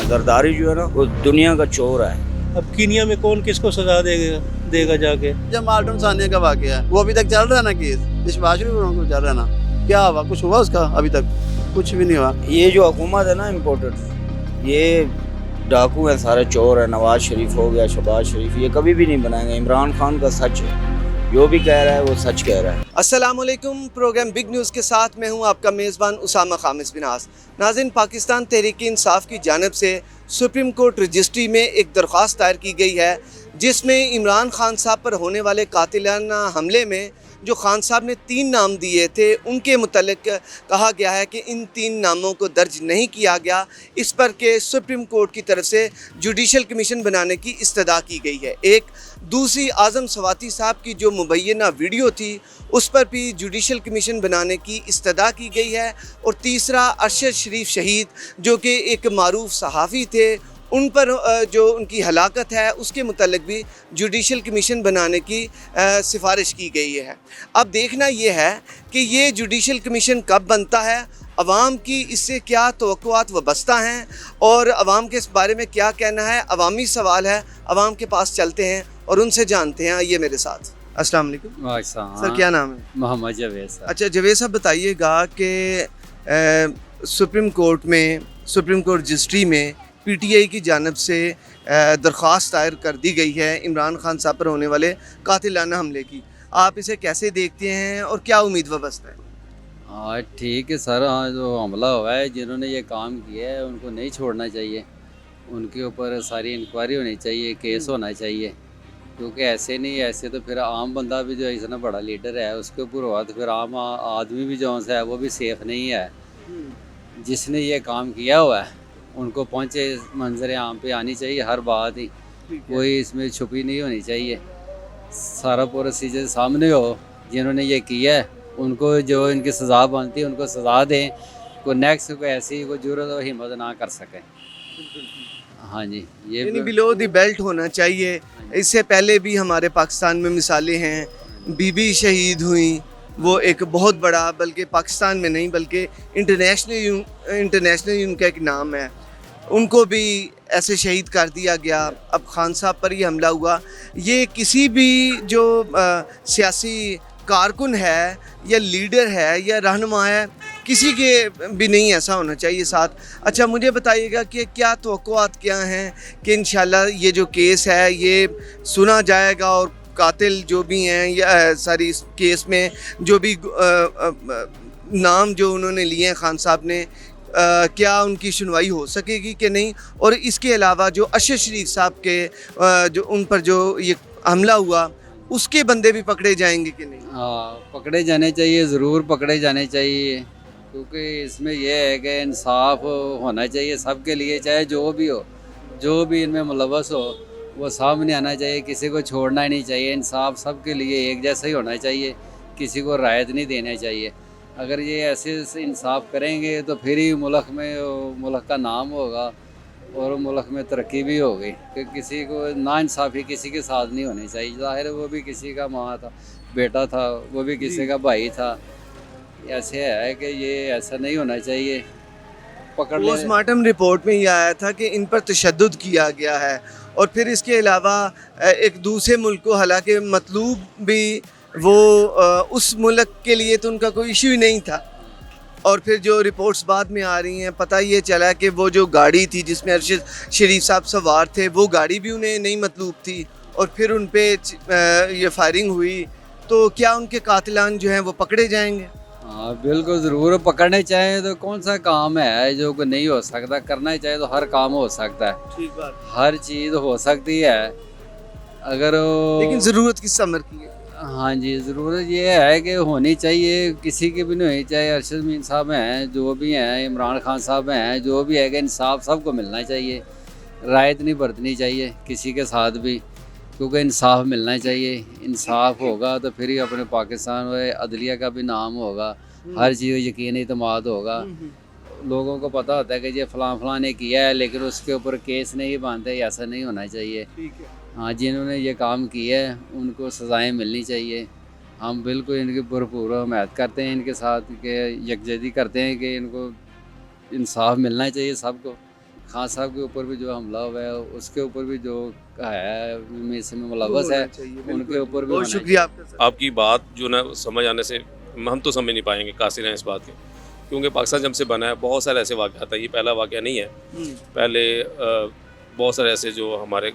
जरदारी जो है ना वो दुनिया का चोर है। अब कीनिया में कौन किसको सजा देगा जाके। जब माल्टन सानिया का वाकया है वो अभी तक चल रहा है ना केस, इस बाशरी को चल रहा है ना, क्या हुआ, कुछ हुआ उसका? अभी तक कुछ भी नहीं हुआ। ये जो हुकूमत है ना इम्पोर्टेड, ये डाकू है, सारे चोर है। नवाज शरीफ हो गया, शहबाज शरीफ, ये कभी भी नहीं बनाएंगे। इमरान खान का सच है, जो भी कह रहा है वो सच कह रहा है। अस्सलाम वालेकुम। प्रोग्राम बिग न्यूज़ के साथ मैं हूं आपका मेज़बान उसामा खामिस बिनास। नाज़रीन, पाकिस्तान तहरीक इंसाफ की जानिब से सुप्रीम कोर्ट रजिस्ट्री में एक दरख्वास्त दायर की गई है, जिसमें इमरान खान साहब पर होने वाले कातिलाना हमले में जो खान साहब ने 3 नाम दिए थे उनके मुतल्लिक कहा गया है कि इन 3 नामों को दर्ज नहीं किया गया। इस पर के सुप्रीम कोर्ट की तरफ से जुडिशल कमीशन बनाने की इस्तदा की गई है। एक दूसरी, आज़म सवाती साहब की जो मुबैना वीडियो थी उस पर भी जुडिशल कमीशन बनाने की इस्तदा की गई है। और तीसरा, अरशद शरीफ शहीद जो कि एक मारूफ सहाफ़ी थे, उन पर जो उनकी हलाकत है उसके मुतल्लिक भी जुडिशल कमीशन बनाने की सिफारिश की गई है। अब देखना ये है कि ये जुडिशल कमीशन कब बनता है, अवाम की इससे क्या तवक्कुआत वबस्ता हैं और अवाम के इस बारे में क्या कहना है। अवामी सवाल है, अवाम के पास चलते हैं और उनसे जानते हैं। आइए मेरे साथ। अस्सलाम वालेकुम सर, क्या नाम है? मोहम्मद जावेद साहब। अच्छा जावेद साहब, बताइएगा कि सुप्रीम कोर्ट रजिस्ट्री में पीटीआई की जानिब से दरख्वास्त दायर कर दी गई है इमरान खान साहब पर होने वाले कातिलाना हमले की। आप इसे कैसे देखते हैं और क्या उम्मीद वबस्ता है? हाँ ठीक है सर, हाँ जो हमला हुआ है, जिन्होंने ये काम किया है उनको नहीं छोड़ना चाहिए। उनके ऊपर सारी इंक्वायरी होनी चाहिए, केस होना चाहिए। क्योंकि ऐसे नहीं, ऐसे तो फिर आम बंदा भी जो इतना बड़ा लीडर है उसके ऊपर हुआ तो फिर आम आदमी भी जो है वो भी सेफ नहीं है। जिसने ये काम किया हुआ है उनको पहुँचे मंजर आम पे आनी चाहिए हर बात ही, कोई इसमें छुपी नहीं होनी चाहिए। सारा पूरा चीज़ें सामने हो। जिन्होंने ये किया है उनको जो इनकी सज़ा बनती है उनको सज़ा दें। कोई नेक्स्ट को ऐसी कोई जरूरत और हिम्मत ना कर सके। हाँ जी, ये बिलो द बेल्ट होना चाहिए। इससे पहले भी हमारे पाकिस्तान में मिसालें हैं। बीबी शहीद हुई, वो एक बहुत बड़ा, बल्कि पाकिस्तान में नहीं बल्कि इंटरनेशनल उनका एक नाम है, उनको भी ऐसे शहीद कर दिया गया। अब खान साहब पर ही हमला हुआ। ये किसी भी जो सियासी कारकुन है या लीडर है या रहनुमा है, किसी के भी नहीं ऐसा होना चाहिए साथ। अच्छा, मुझे बताइएगा कि क्या तवक्कुआत क्या हैं कि इंशाल्लाह ये जो केस है ये सुना जाएगा और कातिल जो भी हैं या सारी इस केस में जो भी नाम जो उन्होंने लिए हैं खान साहब ने, क्या उनकी सुनवाई हो सकेगी कि नहीं? और इसके अलावा जो अरशद शरीफ साहब के जो उन पर जो ये हमला हुआ उसके बंदे भी पकड़े जाएंगे कि नहीं? हाँ, पकड़े जाने चाहिए, ज़रूर पकड़े जाने चाहिए। क्योंकि इसमें यह है कि इंसाफ होना चाहिए सबके लिए, चाहे जो भी हो, जो भी इनमें मुलव्वस हो वो सामने आना चाहिए। किसी को छोड़ना ही नहीं चाहिए। इंसाफ सबके लिए एक जैसा ही होना चाहिए, किसी को रायत नहीं देना चाहिए। अगर ये ऐसे इंसाफ करेंगे तो फिर ही मुल्क का नाम होगा और मुल्क में तरक्की भी होगी। कि किसी को नाइंसाफ़ी किसी के साथ नहीं होनी चाहिए। ज़ाहिर है वो भी किसी का माँ था, बेटा था, वो भी किसी का भाई था। ऐसे है कि ये ऐसा नहीं होना चाहिए। पोस्टमार्टम रिपोर्ट में ये आया था कि इन पर तशद्दुद किया गया है। और फिर इसके अलावा एक दूसरे मुल्क को, हालांकि मतलूब भी वो उस मुल्क के लिए तो उनका कोई इशू ही नहीं था। और फिर जो रिपोर्ट्स बाद में आ रही हैं, पता ये चला कि वो जो गाड़ी थी जिसमें अरशद शरीफ साहब सवार थे वो गाड़ी भी उन्हें नहीं मतलूब थी और फिर उन पे ये फायरिंग हुई। तो क्या उनके कातिलान जो हैं वो पकड़े जाएंगे? हाँ बिल्कुल, ज़रूर पकड़ने चाहिए। तो कौन सा काम है जो नहीं हो सकता? करना ही चाहिए तो हर काम हो सकता है। ठीक बात। हर चीज़ हो सकती है अगर, लेकिन ज़रूरत किस अमर की है? हाँ जी, ज़रूरत ये है कि होनी चाहिए, किसी की भी नहीं होनी चाहिए। अरशद मीर साहब हैं, जो भी हैं, इमरान खान साहब हैं, जो भी है कि इंसाफ सबको मिलना चाहिए। रायत नहीं बरतनी चाहिए किसी के साथ भी, क्योंकि इंसाफ मिलना चाहिए। इंसाफ होगा तो फिर ही अपने पाकिस्तान में अदलिया का भी नाम होगा, हर चीज़ यकीन इतमाद होगा। लोगों को पता होता है कि ये फलां ने किया है, लेकिन उसके ऊपर केस नहीं बांधते। ऐसा नहीं होना चाहिए। ठीक है। हाँ, जिन्होंने ये काम किया है उनको सज़ाएं मिलनी चाहिए। हम बिल्कुल इनकी भरपूर हमायत करते हैं, इनके साथ के यकजहती करते हैं कि इनको इंसाफ मिलना चाहिए सबको। खान साहब के ऊपर भी जो हमला हुआ है उसके ऊपर भी जो है में इसमें मुलव्वस है उनके ऊपर भी बहुत होना शुक्रिया आपका सर। आपकी बात जो ना समझ आने से हम तो समझ नहीं पाएंगे, कासिर हैं इस बात के, क्योंकि पाकिस्तान जब से बना है बहुत सारे ऐसे वाक़यात हैं, ये पहला वाक़या नहीं है। पहले बहुत सारे ऐसे जो हमारे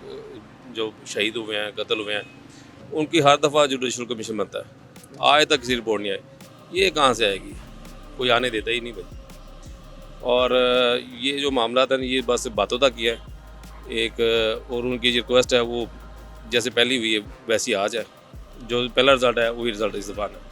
जो शहीद हुए हैं, कत्ल हुए हैं, उनकी हर दफ़ा जुडिशल कमीशन बनता है, आज तक किसी रिपोर्ट नहीं आई। ये कहाँ से आएगी, कोई आने देता ही नहीं भाई। और ये जो मामला था ये बस बातों तक ही है एक, और उनकी जो रिक्वेस्ट है वो जैसे पहली हुई है वैसी आज है, जो पहला रिजल्ट है वही रिजल्ट इस दफ़ा है।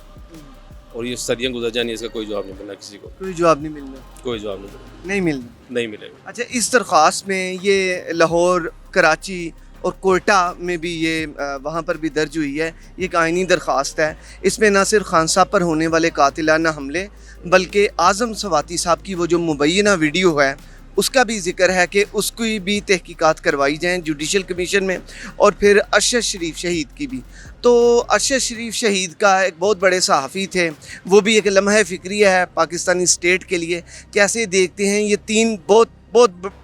और ये सदियाँ गुजर जानी, इसका कोई जवाब नहीं मिलना किसी को, कोई जवाब नहीं मिलना, कोई जवाब नहीं मिलना, नहीं मिलना। नहीं मिलेगा। अच्छा, इस दरख्वास्त में ये लाहौर, कराची और कोयटा में भी ये वहाँ पर भी दर्ज हुई है, ये एक आइनी दरख्वास्त है। इसमें ना सिर्फ खान साहब पर होने वाले कातिलाना हमले बल्कि आज़म सवाती साहब की वो जो मुबैना वीडियो है उसका भी जिक्र है कि उसकी भी तहकीकात करवाई जाएँ जुडिशल कमीशन में, और फिर अरशद शरीफ शहीद की भी। तो अरशद शरीफ शहीद का एक बहुत बड़े सहाफ़ी थे, वो भी एक लम्हा फ़िक्रिया है पाकिस्तानी स्टेट के लिए। कैसे देखते हैं ये तीन बहुत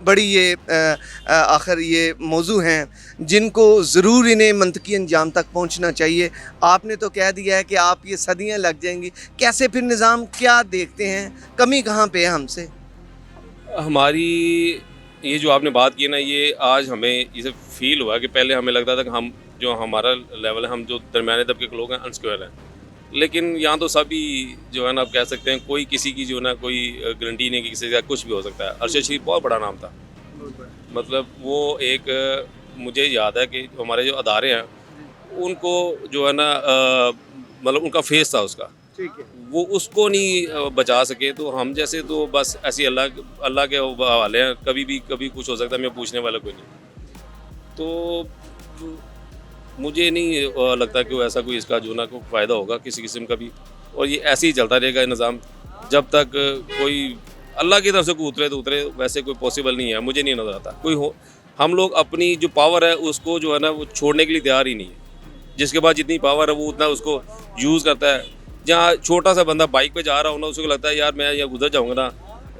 बड़ी ये आखिर ये मौजू हैं जिनको ज़रूर इन्हें मंतकी अंजाम तक पहुंचना चाहिए। आपने तो कह दिया है कि आप ये सदियां लग जाएंगी, कैसे फिर निज़ाम क्या देखते हैं, कमी कहाँ पे है हमसे? हमारी ये जो आपने बात की ना, ये आज हमें इसे फील हुआ कि पहले हमें लगता था कि हम जो हमारा लेवल है, हम जो दरमियाने तबके के लोग हैं अनसिक्योर हैं, लेकिन यहाँ तो सभी जो है ना आप कह सकते हैं कोई किसी की जो है ना कोई गारंटी नहीं कि किसी का कुछ भी हो सकता है। अरशद शरीफ बहुत बड़ा नाम था, मतलब वो एक मुझे याद है कि हमारे जो अदारे हैं उनको जो है ना मतलब उनका फेस था उसका, ठीक है, वो उसको नहीं बचा सके। तो हम जैसे तो बस ऐसे अल्लाह के हवाले हैं, कभी कुछ हो सकता है, मैं पूछने वाला कोई नहीं। तो मुझे नहीं लगता कि वो ऐसा कोई इसका जो ना कोई फ़ायदा होगा किसी किस्म का भी, और ये ऐसे ही चलता रहेगा निज़ाम जब तक कोई अल्लाह की तरफ से कोई उतरे तो उतरे, वैसे कोई पॉसिबल नहीं है, मुझे नहीं नज़र आता कोई हो। हम लोग अपनी जो पावर है उसको जो है ना वो छोड़ने के लिए तैयार ही नहीं है। जिसके पास जितनी पावर है वो उतना उसको यूज़ करता है। जहाँ छोटा सा बंदा बाइक पे जा रहा हो ना, उसको लगता है यार मैं यहाँ गुजर जाऊँगा ना,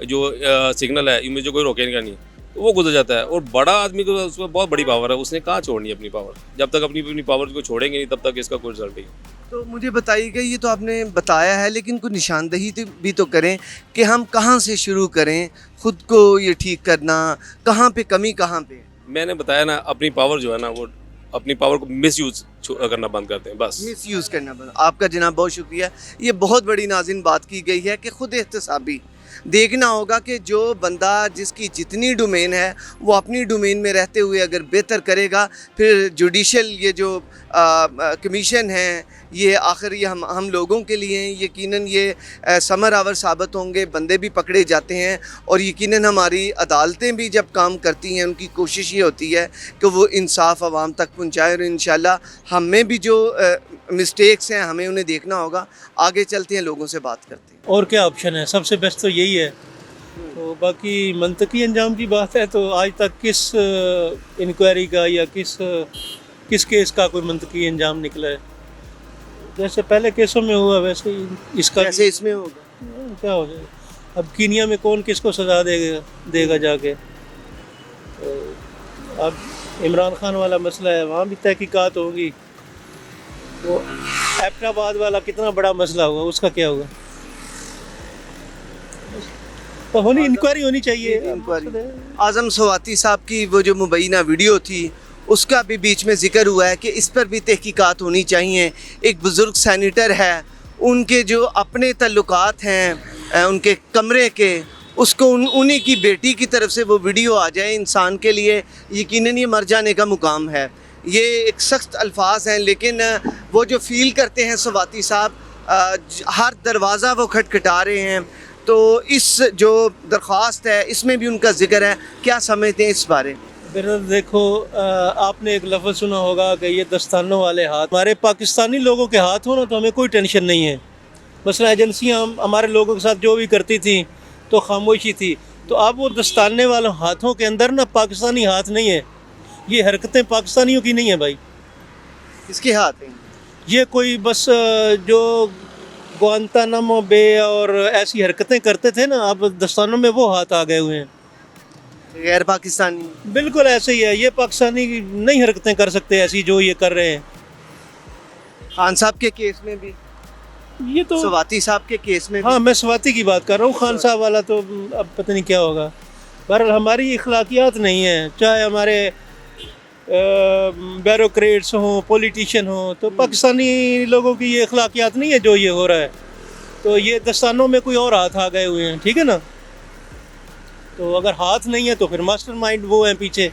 जो सिग्नल है मुझे कोई रोकेगा नहीं, तो वो गुजर जाता है। और बड़ा आदमी को उसमें बहुत बड़ी पावर है, उसने कहाँ छोड़नी है अपनी पावर। जब तक अपनी पावर को छोड़ेंगे नहीं तब तक इसका कोई रिजल्ट नहीं। तो मुझे बताइएगा, ये तो आपने बताया है लेकिन कोई निशानदही भी तो करें कि हम कहाँ से शुरू करें ख़ुद को ये ठीक करना, कहाँ पे कमी कहाँ पे? मैंने बताया ना, अपनी पावर जो है ना वो अपनी पावर को मिसयूज़ करना बंद करते हैं, बस मिसयूज़ करना बंद। आपका जनाब बहुत शुक्रिया। ये बहुत बड़ी नाज़रीन बात की गई है कि ख़ुद एहतसाबी देखना होगा कि जो बंदा जिसकी जितनी डोमेन है वो अपनी डोमेन में रहते हुए अगर बेहतर करेगा, फिर जुडिशल ये जो कमीशन है ये आखिर ये हम लोगों के लिए यकीनन ये समर आवर साबित होंगे, बंदे भी पकड़े जाते हैं, और यकीनन हमारी अदालतें भी जब काम करती हैं उनकी कोशिश ये होती है कि वो इंसाफ आवाम तक पहुँचाए। और इंशाल्लाह हम में भी जो मिस्टेक्स हैं हमें उन्हें देखना होगा। आगे चलते हैं, लोगों से बात करते हैं। और क्या ऑप्शन है, सबसे बेस्ट तो यही है। तो बाकी मंतकी अंजाम की बात है तो आज तक किस इंक्वायरी का या किस केस का कोई मंतकी अंजाम निकला है? जैसे पहले केसों में हुआ वैसे ही इसका कैसे इसमें होगा, क्या हो जाए। अब कीनिया में कौन किसको सज़ा देगा जाके। तो अब इमरान खान वाला मसला है, वहाँ भी तहकीकात होंगी। वो एबटाबाद वाला कितना बड़ा मसला हुआ, उसका क्या होगा? तो इंक्वायरी होनी चाहिए। आज़म सवाती साहब की वो जो मुबैना वीडियो थी उसका भी बीच में ज़िक्र हुआ है कि इस पर भी तहकीकात होनी चाहिए। एक बुज़ुर्ग सैनिटर है, उनके जो अपने तल्लुकात हैं उनके कमरे के, उसको उन्हीं की बेटी की तरफ से वो वीडियो आ जाए, इंसान के लिए यकीनन ये मर जाने का मुकाम है। ये एक सख्त अल्फाज हैं, लेकिन वो जो फील करते हैं सवाती साहब, हर दरवाज़ा वो खटखटा रहे हैं। तो इस जो दरख्वास्त है इसमें भी उनका जिक्र है, क्या समझते हैं इस बारे? फिर देखो, आपने एक लफ्ज़ सुना होगा कि ये दस्तानों वाले हाथ हमारे पाकिस्तानी लोगों के हाथ हो ना तो हमें कोई टेंशन नहीं है। मसला एजेंसियाँ हमारे लोगों के साथ जो भी करती थी तो खामोशी थी। तो अब वो दस्ताने वाले हाथों के अंदर ना पाकिस्तानी हाथ नहीं है, ये हरकतें पाकिस्तानियों की नहीं है भाई। किसके हाथ हैं ये? कोई बस जो गुआंतानामो बे और ऐसी हरकतें करते थे ना, अब दस्तानों में वो हाथ आ गए हुए हैं। गैर पाकिस्तानी। बिल्कुल ऐसे ही है, ये पाकिस्तानी नहीं हरकतें कर सकते ऐसी जो ये कर रहे हैं। खान साहब के केस में भी, ये तो स्वाति साहब के केस में भी। हाँ, मैं स्वाति की बात कर रहा हूँ, खान साहब वाला तो अब पता नहीं क्या होगा। बहरहाल हमारी इखलाकियात नहीं है, चाहे हमारे ब्यूरोक्रेट्स हों, पॉलिटिशियन हों, तो पाकिस्तानी लोगों की ये इखलाकियात नहीं है जो ये हो रहा है। तो ये दस्तानों में कोई और हाथ आ गए हुए हैं, ठीक है ना। तो अगर हाथ नहीं है तो फिर मास्टरमाइंड वो हैं पीछे।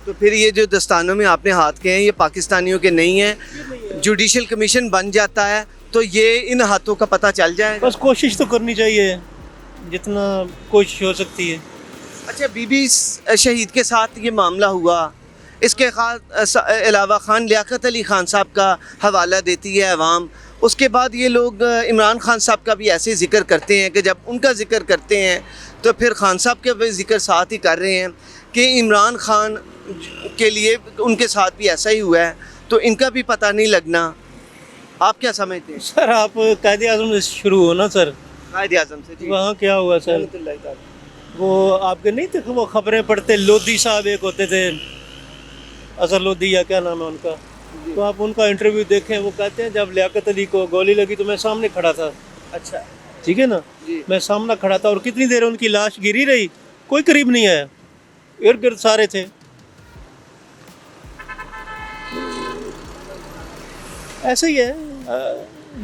तो फिर ये जो दस्तानों में आपने हाथ के हैं ये पाकिस्तानियों के नहीं हैं। जुडिशल कमीशन बन जाता है तो ये इन हाथों का पता चल जाएगा। बस कोशिश तो करनी चाहिए, जितना कोशिश हो सकती है। अच्छा, बीबी शहीद के साथ ये मामला हुआ, इसके अलावा खान लियाकत अली खान साहब का हवाला देती है अवाम। उसके बाद ये लोग इमरान खान साहब का भी ऐसे जिक्र करते हैं कि जब उनका जिक्र करते हैं तो फिर खान साहब के भी जिक्र साथ ही कर रहे हैं कि इमरान खान के लिए उनके साथ भी ऐसा ही हुआ है, तो इनका भी पता नहीं लगना। आप क्या समझते हैं? सर आप कायदे आज़म से शुरू हो ना सर। कायदे आज़म से जी। वहाँ क्या हुआ सर? वो आपके नहीं थे वो खबरें पढ़ते, लोधी साहब एक होते थे, अजहर लोधी या क्या नाम है उनका, तो आप उनका इंटरव्यू देखें। वो कहते हैं जब लियाकत अली को गोली लगी तो मैं सामने खड़ा था। अच्छा, ठीक है ना, मैं सामने खड़ा था और कितनी देर उनकी लाश गिरी रही, कोई करीब नहीं आया, इर्द गिर्द सारे थे। ऐसे ही है।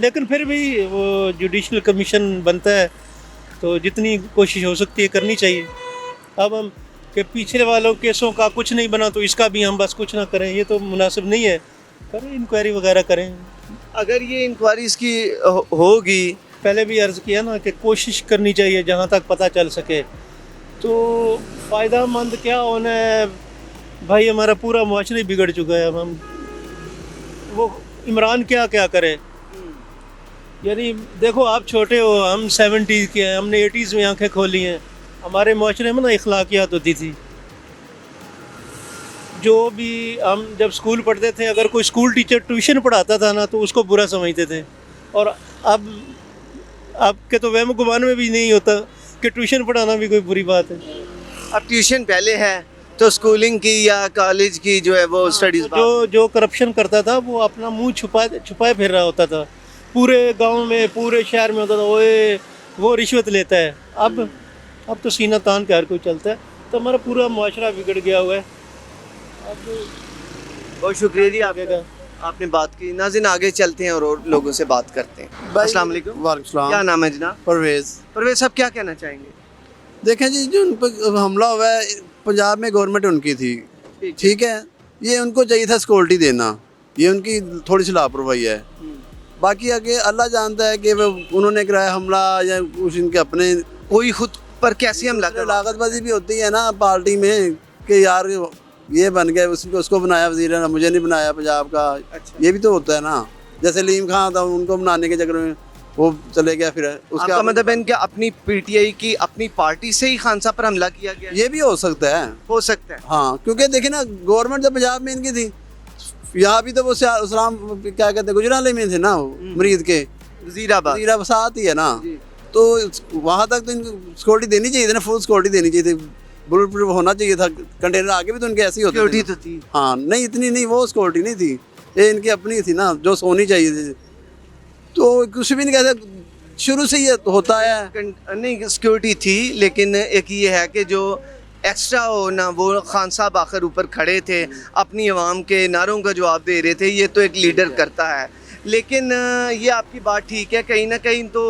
लेकिन फिर भी वो जुडिशल कमीशन बनता है तो जितनी कोशिश हो सकती है करनी चाहिए। अब हम कि पिछले वालों केसों का कुछ नहीं बना तो इसका भी हम बस कुछ ना करें, ये तो मुनासिब नहीं है। करें इंक्वायरी वगैरह करें। अगर ये इंक्वायरी इसकी होगी, पहले भी अर्ज़ किया ना कि कोशिश करनी चाहिए जहाँ तक पता चल सके। तो फ़ायदा मंद क्या होना है भाई, हमारा पूरा मुआशरा ही बिगड़ चुका है। अब हम वो इमरान क्या क्या करे, यानी देखो आप छोटे हो, हम 70s के हैं, हमने 80s में आंखें खोली हैं। हमारे मुआशरे में ना इखलाकियात होती थी। जो भी हम जब स्कूल पढ़ते थे, अगर कोई स्कूल टीचर ट्यूशन पढ़ाता था ना तो उसको बुरा समझते थे। और अब आपके तो वहम गुमान में भी नहीं होता कि ट्यूशन पढ़ाना भी कोई बुरी बात है। अब ट्यूशन पहले है तो स्कूलिंग की या कॉलेज की जो है वो स्टडीज़। जो करप्शन करता था वो अपना मुंह छुपाए फिर रहा होता था, पूरे गांव में पूरे शहर में होता था ओए वो रिश्वत लेता है। अब तो सीना तान के हर कोई चलता है, तो हमारा पूरा मुआशरा बिगड़ गया हुआ है। अब बहुत शुक्रिया जी आपका, आपने बात की। नाज़रीन आगे चलते हैं और लोगों से बात करते हैं। अस्सलाम वालेकुम। वालेकुम सलाम। क्या नाम है जनाब? परवेज़। परवेज़ साहब क्या कहना चाहेंगे? देखें जी, जो उन पर हमला हुआ है पंजाब में गवर्नमेंट उनकी थी, ठीक है, ये उनको चाहिए था सिक्योरिटी देना, ये उनकी थोड़ी सी लापरवाही है। बाकी आगे अल्लाह जानता है कि वो उन्होंने कराया हमला या कुछ इनके अपने कोई खुद पर कैसे हमला कर। लागतबाजी भी होती है ना पार्टी में कि यार ये बन गए, उसको बनाया वज़ीर, मुझे नहीं बनाया पंजाब का। अच्छा। ये भी तो होता है ना, जैसे लीम खान था, उनको बनाने के चक्कर में वो चले गया। फिर उसका मतलब है कि अपनी पीटीआई की अपनी पार्टी से ही खान साहब पर हमला किया गया। ये भी हो सकता है, हो सकता है। हाँ, क्योंकि देखिए ना गवर्नमेंट जब पंजाब में इनकी थी, यहाँ भी तो वो इस्लाम क्या कहते हैं गुजराले में थे ना, मरीद के वज़ीराबाद साथ ही है ना, तो वहाँ तक तो इनको सिक्योरिटी देनी चाहिए थी ना, फुल सिक्योरिटी देनी चाहिए थी, बुलेट प्रूफ होना चाहिए था। कंटेनर आगे भी तो उनके ऐसे ही होते थे। थी। हाँ, नहीं इतनी नहीं, वो सिक्योरिटी नहीं थी, ये इनकी अपनी थी ना जो सोनी चाहिए थी। तो कुछ भी नहीं कहते, शुरू से ये होता है। नहीं सिक्योरिटी थी, लेकिन एक ये है कि जो एक्स्ट्रा हो ना, वो खान साहब आखिर ऊपर खड़े थे, अपनी आवाम के नारों का जवाब दे रहे थे, ये तो एक लीडर करता है। लेकिन ये आपकी बात ठीक है, कहीं ना कहीं तो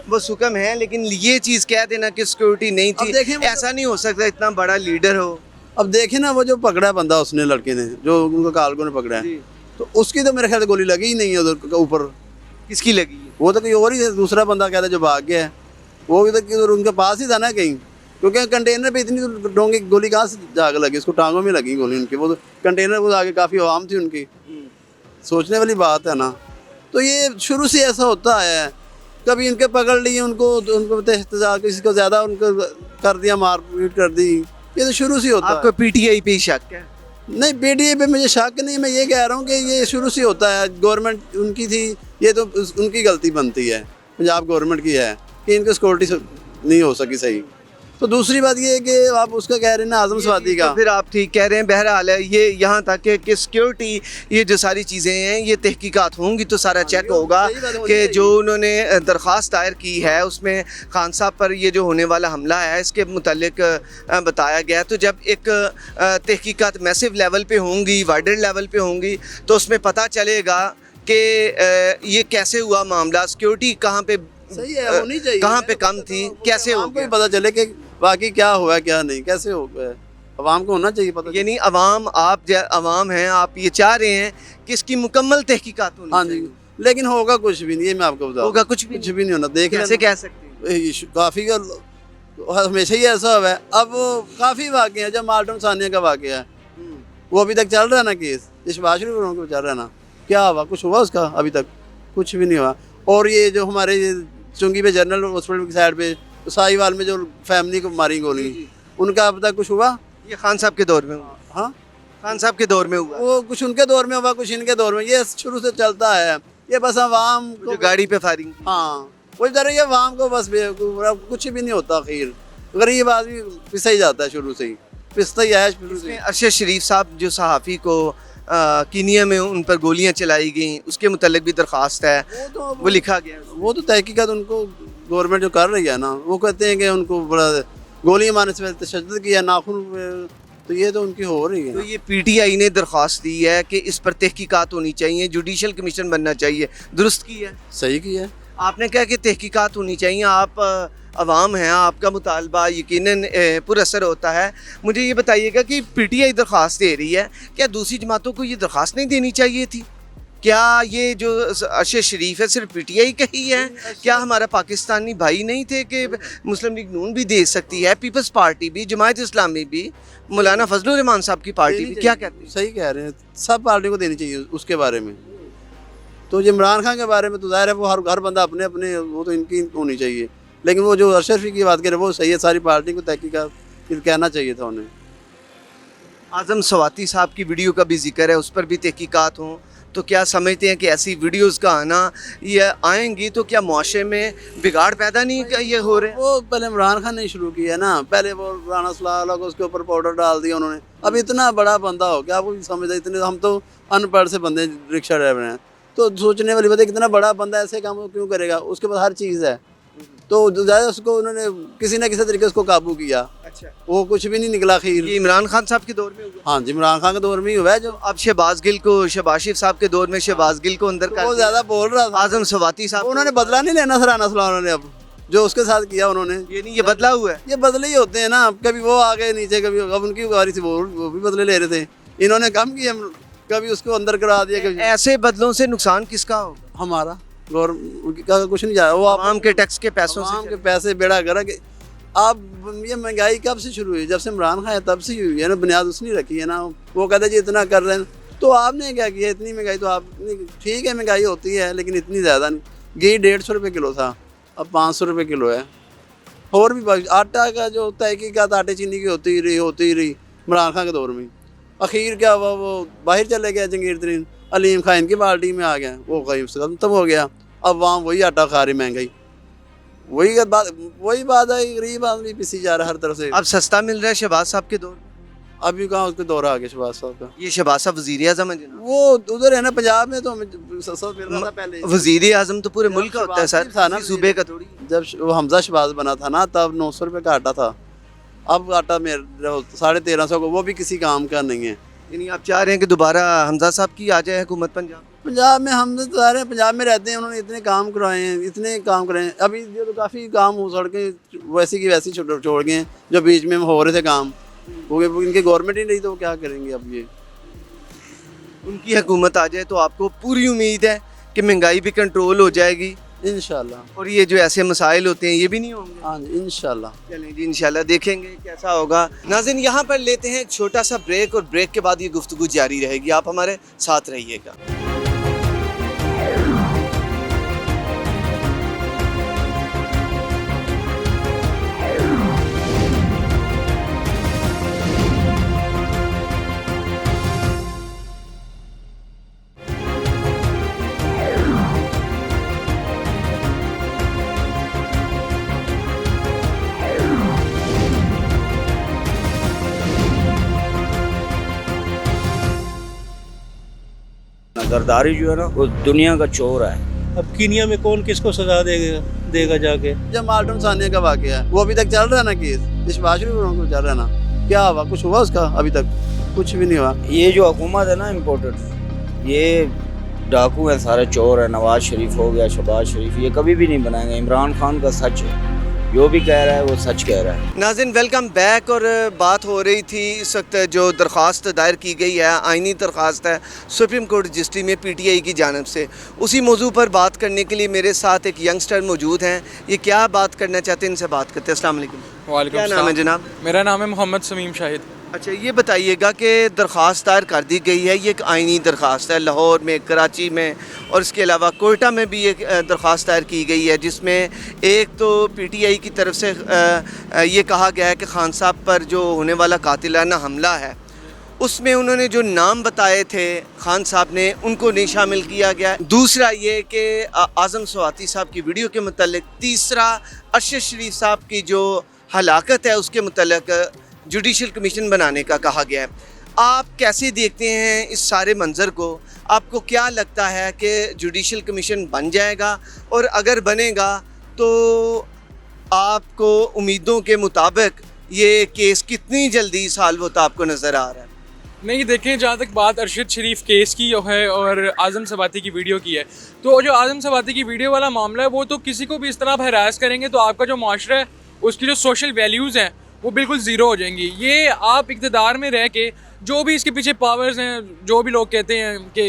वो सुकम है, लेकिन ये चीज़ कह देना कि सिक्योरिटी नहीं थी, ऐसा नहीं हो सकता, इतना बड़ा लीडर हो। अब देखे ना वो जो पकड़ा बंदा उसने, लड़के ने जो उनको कालको ने पकड़ा है, तो उसकी तो मेरे ख्याल से गोली लगी ही नहीं है उधर ऊपर। किसकी लगी? वो तो कहीं और ही दूसरा बंदा कहता है जो भाग गया है, वो भी तो उनके पास ही था ना कहीं, क्योंकि कंटेनर पे इतनी डोंगी गोली कहाँ से जाकर लगी, उसको टांगों में लगी गोली उनकी। वो तो कंटेनर वो आगे काफ़ी आवाम थी उनकी, सोचने वाली बात है ना। तो ये शुरू से ऐसा होता है, कभी इनके पकड़ लिए उनको तेज़ किसी को ज़्यादा उनको कर दिया, मारपीट कर दी, ये तो शुरू से होता है। आपको पीटीआई पे शक है? नहीं, पीटीआई पे मुझे शक नहीं, मैं ये कह रहा हूँ कि ये शुरू से होता है। गवर्नमेंट उनकी थी, ये तो उनकी गलती बनती है, पंजाब गवर्नमेंट की है कि इनको सिक्योरिटी नहीं हो सकी सही। तो दूसरी बात ये है कि आप उसका कह रहे हैं ना आजम स्वाति का, तो फिर आप ठीक कह रहे हैं। बहरहाल है ये यहाँ तक कि सिक्योरिटी, ये जो सारी चीज़ें हैं, ये तहकीकात होंगी तो सारा चेक होगा सही बात है, कि जो उन्होंने दरख्वास्त दायर की है उसमें खान साहब पर ये जो होने वाला हमला है इसके मुतालिक बताया गया। तो जब एक तहकीकात मैसिव लेवल पे होंगी, वाइडर लेवल पे होंगी, तो उसमें पता चलेगा कि ये कैसे हुआ मामला, सिक्योरिटी कहाँ पे सही है, होनी चाहिए। कहाँ पे कम थी, कैसे हो आपको गया। भी पता चले कि बाकी क्या हुआ क्या नहीं, कैसे हो गया, अवाम को होना चाहिए पता। यानी अवाम, आप अवाम हैं, आप ये चाह रहे हैं कि इसकी मुकम्मल तहकीकात होनी हाँ जी, चाहिए। लेकिन होगा कुछ भी नहीं, ये मैं आपको बताऊँ। होगा कुछ भी नहीं होना, देख कैसे कह सकते हैं। काफ़ी हमेशा ही ऐसा हुआ है। अब काफ़ी वाक़े हैं, जब माल्टन सानिया का वाक़या है वो अभी तक चल रहा है ना केस, ये शहबाज शरीफ को चल रहा है ना, क्या हुआ, कुछ हुआ उसका? अभी तक कुछ भी नहीं हुआ। और ये जो हमारे चुंगी पे जनरल हॉस्पिटल की साइड पे साहिवाल में जो फैमिली को मारी गोली, उनका अब तक कुछ हुआ? ये खान साहब के दौर में हुआ। हाँ, खान साहब के दौर में हुआ। वो कुछ उनके दौर में हुआ, कुछ इनके दौर में, ये शुरू से चलता है। ये बस आवाम को जो गाड़ी पे फायरिंग, हाँ वही तरह ये आवाम को बस कुछ भी नहीं होता। खीर गरीब आदमी पिसा ही जाता है, शुरू से ही पिसता ही है शुरू से। अरशद शरीफ साहब जो सहाफ़ी को कीनिया में उन पर गोलियां चलाई गई, उसके मुतालिक भी दरख्वास्त है, वो लिखा गया। वो तो तहकीकात उनको गवर्नमेंट जो कर रही है ना, वो कहते हैं कि उनको बड़ा गोली मारने से पहले तशद्दुद किया, नाखून, तो ये तो उनकी हो रही है। तो ये पीटीआई ने दरख्वास्त दी है कि इस पर तहकीकात होनी चाहिए, जुडिशल कमीशन बनना चाहिए, दुरुस्त की है। सही किया है। आपने कहा कि तहकीकात होनी चाहिए, आप अवाम हैं, आपका मुतालबा यकीनन पुरअसर होता है। मुझे ये बताइएगा कि पीटीआई दरख्वास्त दे रही है, क्या दूसरी जमातों को ये दरख्वास्त नहीं देनी चाहिए थी? क्या ये जो अरशद शरीफ है सिर्फ पीटीआई का ही है? क्या हमारा पाकिस्तानी भाई नहीं थे कि मुस्लिम लीग नून भी दे सकती है, पीपल्स पार्टी भी, जमायत इस्लामी भी, मौलाना फजलुर रहमान साहब की पार्टी भी, क्या कहते हैं? सही कह रहे हैं, सब पार्टी को देनी चाहिए उसके बारे में। तो ये इमरान खान के बारे में तो ज़ाहिर है वो हर बंदा अपने अपने, वो तो इनकी होनी चाहिए। लेकिन वो जो अरशद शरीफ की बात करें वो सही है, सारी पार्टी को तहकीकात कहना चाहिए था उन्हें। आज़म स्वाति साहब की वीडियो का भी जिक्र है, उस पर भी तहकीकात हों, तो क्या समझते हैं कि ऐसी वीडियोस का आना, ये आएंगी तो क्या मुआशरे में बिगाड़ पैदा नहीं ये हो रहे हैं? वो पहले इमरान खान ने शुरू किया ना, पहले वो राना सलाह को उसके ऊपर पाउडर डाल दिया उन्होंने। अब इतना बड़ा बंदा हो क्या आपको समझ, इतने हम तो अनपढ़ से बंदे रिक्शा ड्राइवर हैं, तो सोचने वाली बात है कितना बड़ा बंदा ऐसे काम क्यों करेगा, उसके पास हर चीज़ है। तो ज़्यादा उसको उन्होंने किसी न किसी तरीके उसको काबू किया। अच्छा, वो कुछ भी नहीं निकला खीर। ये इमरान खान साहब के दौर में हुआ। हाँ जी, इमरान खान के दौर में ही हुआ है। जो अब शहबाज गिल को, शहबाज शरीफ साहब के दौर में शहबाज गिल को अंदर कर वो दिया। ज़्यादा बोल रहा था, आज़म स्वाति साहब उन्होंने बदला नहीं लेना सर, राना सलाह उन्होंने अब जो उसके साथ किया उन्होंने, ये नहीं, ये बदला हुआ है। ये बदले ही होते हैं ना, कभी वो आ गए नीचे, कभी अब उनकी बारी थी वो भी बदले ले रहे थे, इन्होंने कम किया, कभी उसको अंदर करा दिया, कभी ऐसे बदलों से नुकसान किसका हो? हमारा गवर्नमेंट का कुछ नहीं जाए, वो आवाम के टैक्स के पैसों आवाम से। के पैसे बेड़ा करा कि आप ये महंगाई कब से शुरू हुई? जब से इमरान खान है तब से ही हुई है ना, बुनियाद उसने रखी है ना। वो कहते जी इतना कर रहे हैं, तो आपने क्या किया? इतनी महंगाई तो आप, ठीक है महंगाई होती है लेकिन इतनी ज़्यादा नहीं। घी 150 रुपये किलो था, अब 500 रुपये किलो है। और भी आटा का जो तहकीकात आटे चीनी की होती रही इमरान खान के दौर में। आखिर क्या हुआ, वो बाहर चले गया जंगीर तरीन, अलीम खान की पार्टी में आ गया, वो कहीं से खत्म हो गया। अब वहाँ वही आटा खा रही, महंगाई वही बात है, गरीब आदमी पिसी जा रहा है हर तरफ से। अब सस्ता मिल रहा है शहबाज साहब के दौर में। अभी कहाँ उसके दौर आ गया शहबाज साहब का? ये शहबाज साहब वज़ीर आज़म है जनाब। वो उधर है ना पंजाब में, तो हमें सस्ता मिल रहा था पहले। वज़ीर आज़म तो पूरे मुल्क का होता है सर, था ना, किसी सूबे का थोड़ी। जब वो हमजा शहबाज बना था ना, तब 900 रुपये का आटा था। अब आटा मेरे 1350 को, वो भी किसी काम का नहीं है। यानी आप चाह रहे हैं कि दोबारा हमजा साहब की आ जाए हुकूमत पंजाब? पंजाब में हम तो सारे पंजाब में रहते हैं, उन्होंने इतने काम करवाए हैं, इतने काम कराए हैं। अभी ये तो काफ़ी काम हो, सड़कें वैसी की वैसी छोड़ गए हैं, जो बीच में हो रहे थे काम, वो इनकी गवर्नमेंट ही नहीं, तो वो क्या करेंगे अब? ये उनकी हुकूमत आ जाए तो आपको पूरी उम्मीद है कि महंगाई भी कंट्रोल हो जाएगी इंशाल्लाह, और ये जो ऐसे मसाइल होते हैं ये भी नहीं होंगे? हाँ जी इंशाल्लाह। चलें जी, इंशाल्लाह देखेंगे कैसा होगा। नाज़रीन, यहाँ पर लेते हैं एक छोटा सा ब्रेक, और ब्रेक के बाद ये गुफ्तगू जारी रहेगी, आप हमारे साथ रहिएगा। जरदारी जो है ना वो दुनिया का चोर है। अब कीनिया में कौन किसको सजा देगा जाके। जब माल्टन सानिया का वाकया है वो अभी तक चल रहा है ना केस, शहबाज शरीफ को चल रहा है ना, क्या हुआ, कुछ हुआ उसका? अभी तक कुछ भी नहीं हुआ। ये जो हुकूमत है ना इम्पोर्टेड, ये डाकू है, सारे चोर है। नवाज शरीफ हो गया, शहबाज शरीफ, ये कभी भी नहीं बनाएंगे। इमरान खान का सच है, जो भी कह रहा है वो सच कह रहा है। नाज़रीन वेलकम बैक। और बात हो रही थी इस वक्त जो दरख्वास्त दायर की गई है, आइनी दरख्वास्त है सुप्रीम कोर्ट रजिस्ट्री में PTI की जानिब से, उसी मौजू पर बात करने के लिए मेरे साथ एक यंगस्टर मौजूद हैं। ये क्या बात करना चाहते हैं, इनसे बात करते हैं। अस्सलाम वालेकुम। वालेकुम क्या नाम है जनाब? मेरा नाम है मोहम्मद समीम शाहिद। अच्छा, ये बताइएगा कि दरख्वास्त दायर कर दी गई है, ये एक आइनी दरख्वास्त है। लाहौर में, कराची में और इसके अलावा कोयटा में भी एक दरख्वास्त दायर की गई है, जिसमें एक तो PTI की तरफ से ये कहा गया है कि खान साहब पर जो होने वाला कातिलाना हमला है उसमें उन्होंने जो नाम बताए थे खान साहब ने, उनको नहीं शामिल किया गया। दूसरा ये कि आज़म स्वाति साहब की वीडियो के मतलब। तीसरा अरशद शरीफ साहब की जो हलाकत है उसके मतलब जुडिशल कमीशन बनाने का कहा गया है। आप कैसे देखते हैं इस सारे मंज़र को? आपको क्या लगता है कि जुडिशल कमीशन बन जाएगा, और अगर बनेगा तो आपको उम्मीदों के मुताबिक ये केस कितनी जल्दी सॉल्व होता आपको नज़र आ रहा है? नहीं, देखें, जहाँ तक बात अरशद शरीफ केस की है और आज़म सवाती की वीडियो की है, तो जो आज़म सवाती की वीडियो वाला मामला है वो तो किसी को भी इस तरह आप हरास करेंगे तो आपका जो माशरा है उसकी जो सोशल वैल्यूज़ हैं वो बिल्कुल ज़ीरो हो जाएंगी। ये आप इक़्तिदार में रह के जो भी इसके पीछे पावर्स हैं, जो भी लोग कहते हैं कि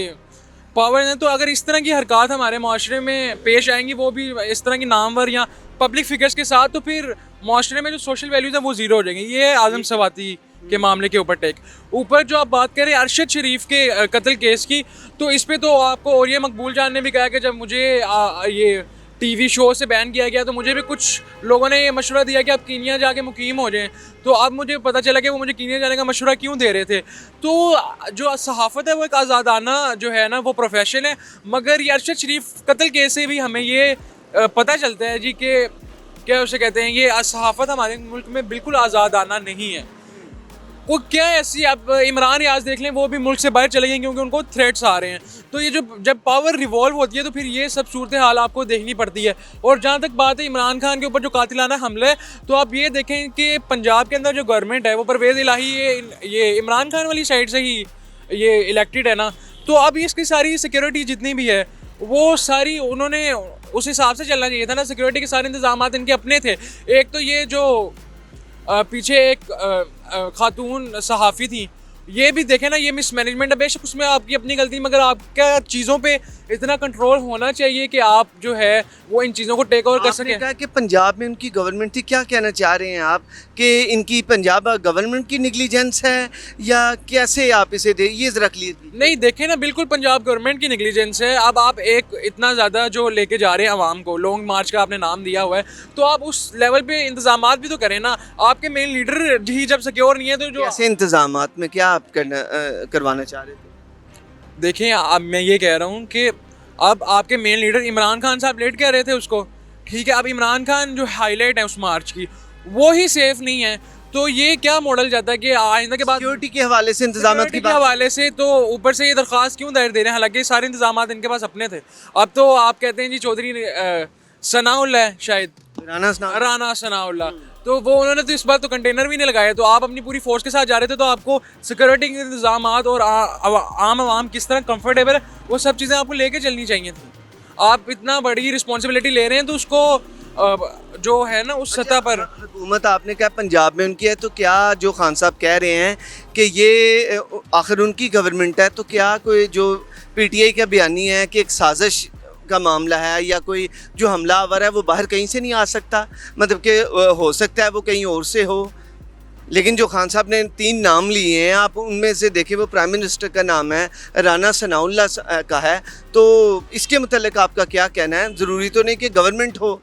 पावर्स हैं, तो अगर इस तरह की हरकत हमारे माशरे में पेश आएंगी, वो भी इस तरह की नामवर या पब्लिक फिगर्स के साथ, तो फिर माशरे में जो सोशल वैल्यूज़ हैं वो ज़ीरो हो जाएंगी। ये आज़म सवाती के मामले के ऊपर टेक। ऊपर जो आप बात करें अरशद शरीफ के कत्ल केस की, तो इस पर तो आपको, और ये मकबूल जान ने भी कहा कि जब मुझे ये TV शो से बैन किया गया तो मुझे भी कुछ लोगों ने ये मशवरा दिया कि आप कीनिया जाके मुकीम हो जाएं। तो अब मुझे पता चला कि वो मुझे कीनिया जाने का मशवरा क्यों दे रहे थे। तो जो सहाफ़त है वो एक आज़ादाना जो है ना वो प्रोफेशन है, मगर ये अरशद शरीफ कत्ल केस से भी हमें ये पता चलता है जी कि क्या उसे कहते हैं, ये सहाफ़त हमारे मुल्क में बिल्कुल आज़ादाना नहीं है। वो क्या ऐसी, आप इमरान रियाज देख लें, वो भी मुल्क से बाहर चले गए क्योंकि उनको थ्रेट्स आ रहे हैं। तो ये जब पावर रिवॉल्व होती है तो फिर ये सब सूरत हाल आपको देखनी पड़ती है। और जहाँ तक बात है इमरान खान के ऊपर जो कातिलाना हमला है, तो आप ये देखें कि पंजाब के अंदर जो गवर्नमेंट है वो परवेज़ इलाही ये इमरान खान वाली साइड से ही ये इलेक्टेड है ना, तो अब इसकी सारी सिक्योरिटी जितनी भी है वो सारी उन्होंने उस हिसाब से चलना चाहिए था ना। सिक्योरिटी के सारे इंतजाम इनके अपने थे। एक तो ये जो पीछे एक खातून सहाफ़ी थी, ये भी देखें ना, ये मिसमैनेजमेंट है। बेशक उसमें आपकी अपनी गलती, मगर आपका चीज़ों पे इतना कंट्रोल होना चाहिए कि आप जो है वो इन चीज़ों को टेक ओवर कर सकें। कहा कि पंजाब में उनकी गवर्नमेंट थी, क्या कहना चाह रहे हैं आप कि इनकी पंजाब गवर्नमेंट की निगलिजेंस है या कैसे आप इसे ये ज़रा क्लियर कीजिए। नहीं, देखें ना, बिल्कुल पंजाब गवर्नमेंट की निगलिजेंस है। अब आप एक इतना ज़्यादा जो लेके जा रहे हैं आवाम को, लॉन्ग मार्च का आपने नाम दिया हुआ है, तो आप उस लेवल पे इंतजामात भी तो करें ना। आपके मेन लीडर ही जब सिक्योर नहीं है तो जो ऐसे इंतजामात में क्या आप करवाना चाह रहे थे? देखें, अब मैं ये कह रहा हूँ कि अब आपके मेन लीडर इमरान खान साहब लेट कह रहे थे उसको, ठीक है। अब इमरान खान जो हाईलाइट है उस मार्च की वो ही सेफ नहीं है, तो ये क्या मॉडल जाता है कि आइंदा के बाद सिक्योरिटी के हवाले से इंतजाम के हवाले से तो ऊपर से ये दरख्वास्त क्यों दायर दे रहे हैं, हालांकि सारे इंतजाम इनके पास अपने थे। अब तो आप कहते हैं जी चौधरी सनाउल्लाह है शायद, राना सनाउल्लाह, तो वो उन्होंने तो इस बार तो कंटेनर भी नहीं लगाए। तो आप अपनी पूरी फोर्स के साथ जा रहे थे, तो आपको सिक्योरिटी के इंतजाम और आम आवाम किस तरह कंफर्टेबल है वो सब चीज़ें आपको लेके चलनी चाहिए थी। आप इतना बड़ी रिस्पॉन्सिबिलिटी ले रहे हैं तो उसको जो है ना उस सतह पर हुकूमत आपने कहा पंजाब में उनकी है, तो क्या जो खान साहब कह रहे हैं कि ये आखिर उनकी गवर्नमेंट है, तो क्या कोई जो PTI का बयानी है कि एक साजिश का मामला है या कोई जो हमलावर है वो बाहर कहीं से नहीं आ सकता, मतलब कि हो सकता है वो कहीं और से हो। लेकिन जो खान साहब ने 3 नाम लिए हैं, आप उनमें से देखें वो प्राइम मिनिस्टर का नाम है, राना सनाउल्लाह का है, तो इसके मतलब आपका क्या कहना है? ज़रूरी तो नहीं कि गवर्नमेंट हो?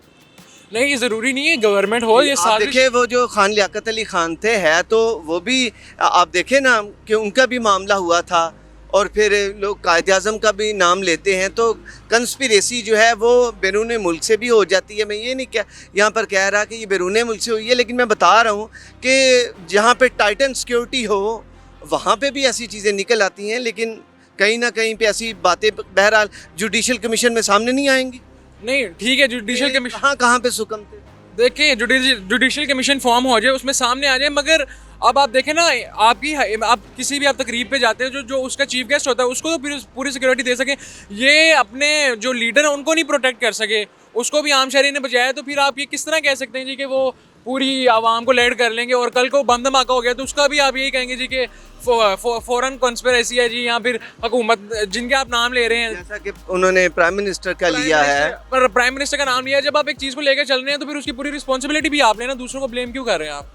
नहीं, ज़रूरी नहीं है गवर्नमेंट हो। ये आप देखें वो जो खान लियाकत अली खान थे है, तो वो भी आप देखें ना कि उनका भी मामला हुआ था, और फिर लोग कायद आज़म का भी नाम लेते हैं, तो कंस्पिरेसी जो है वो बैरून मुल्क से भी हो जाती है। मैं ये नहीं यहाँ पर कह रहा कि ये बैरून मुल्क से हुई है, लेकिन मैं बता रहा हूँ कि जहाँ पे टाइटन सिक्योरिटी हो वहाँ पे भी ऐसी चीज़ें निकल आती हैं। लेकिन कहीं ना कहीं पे ऐसी बातें बहरहाल जुडिशल कमीशन में सामने नहीं आएंगी? नहीं ठीक है, जुडिशल कमीशन कहाँ कहाँ पे सुकम थे? देखिए जुडिशल कमीशन फॉर्म हो जाए, उसमें सामने आ जाए, मगर अब आप देखें ना, आप किसी भी आप तकरीब पे जाते हैं, जो उसका चीफ गेस्ट होता है उसको तो पूरी सिक्योरिटी दे सके, ये अपने जो लीडर हैं उनको नहीं प्रोटेक्ट कर सके, उसको भी आम शहरी ने बचाया, तो फिर आप ये किस तरह कह सकते हैं जी कि वो पूरी आवाम को लीड कर लेंगे, और कल को बम धमाका हो गया तो उसका भी आप यही कहेंगे जी कि फॉरेन कॉन्स्पिरेसी है जी, या फिर हुकूमत जिनके आप नाम ले रहे हैं, जैसा कि उन्होंने प्राइम मिनिस्टर का लिया है। पर प्राइम मिनिस्टर का नाम लिया है। जब आप एक चीज़ को लेकर चल रहे हैं तो फिर उसकी पूरी रिस्पॉन्सिबिलिटी भी आप लेना, दूसरों को ब्लेम क्यों कर रहे हैं आप?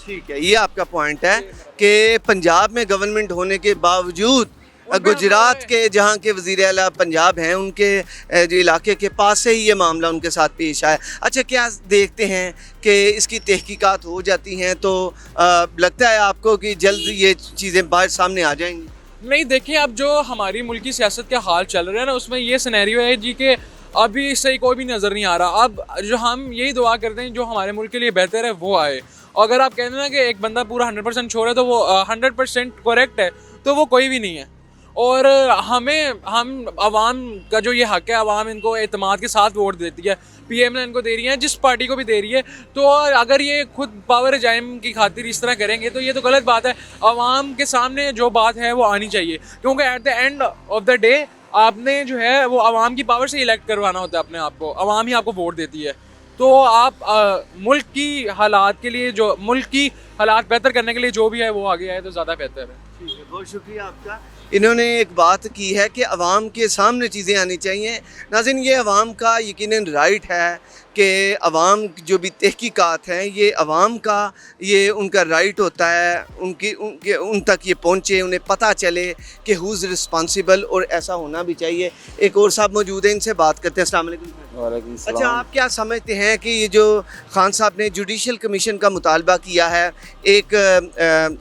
ठीक है, ये आपका पॉइंट है कि पंजाब में गवर्नमेंट होने के बावजूद गुजरात के जहाँ के वज़ीर आला पंजाब हैं, उनके जो इलाके के पास से ही ये मामला उनके साथ पेश आया। अच्छा, क्या देखते हैं कि इसकी तहकीकात हो जाती हैं तो लगता है आपको कि जल्द ये चीज़ें बाहर सामने आ जाएंगी? नहीं, देखिए अब जो हमारी मुल्क की सियासत के हाल चल रहे हैं ना, उसमें ये सिनेरियो है जी कि अभी सही कोई भी नज़र नहीं आ रहा। अब जो हम यही दुआ करते हैं जो हमारे मुल्क के लिए बेहतर है वो आए। अगर आप कहते हैं ना कि एक बंदा पूरा 100% श्योर है तो वो 100% करेक्ट है, तो वो कोई भी नहीं है। और हम आवाम का जो ये हक़ है, आवाम इनको एतमाद के साथ वोट देती है, पीएम ने इनको दे रही है, जिस पार्टी को भी दे रही है, तो अगर ये खुद पावर जाइम की खातिर इस तरह करेंगे तो ये तो गलत बात है। आवाम के सामने जो बात है वो आनी चाहिए, क्योंकि at the end of the day आपने जो है वो आवाम की पावर से इलेक्ट करवाना होता है अपने आप को, आवाम ही आपको वोट देती है। तो आप मुल्क की हालात के लिए, जो मुल्क की हालात बेहतर करने के लिए जो भी है वो आगे आए तो ज़्यादा बेहतर है। ठीक है, बहुत शुक्रिया आपका। इन्होंने एक बात की है कि अवाम के सामने चीज़ें आनी चाहिए। नाज़रीन, ये अवाम का यकीनन राइट है कि अवाम जो भी तहकीकात हैं, ये अवाम का ये उनका राइट होता है, उन तक ये पहुँचे, उन्हें पता चले कि हुज़ रिस्पॉन्सिबल, और ऐसा होना भी चाहिए। एक और साहब मौजूद हैं, इनसे बात करते हैं। अस्सलाम वालेकुम। वालेकुम सलाम। अच्छा, आप क्या समझते हैं कि ये जो खान साहब ने जुडिशल कमीशन का मुतालबा किया है, एक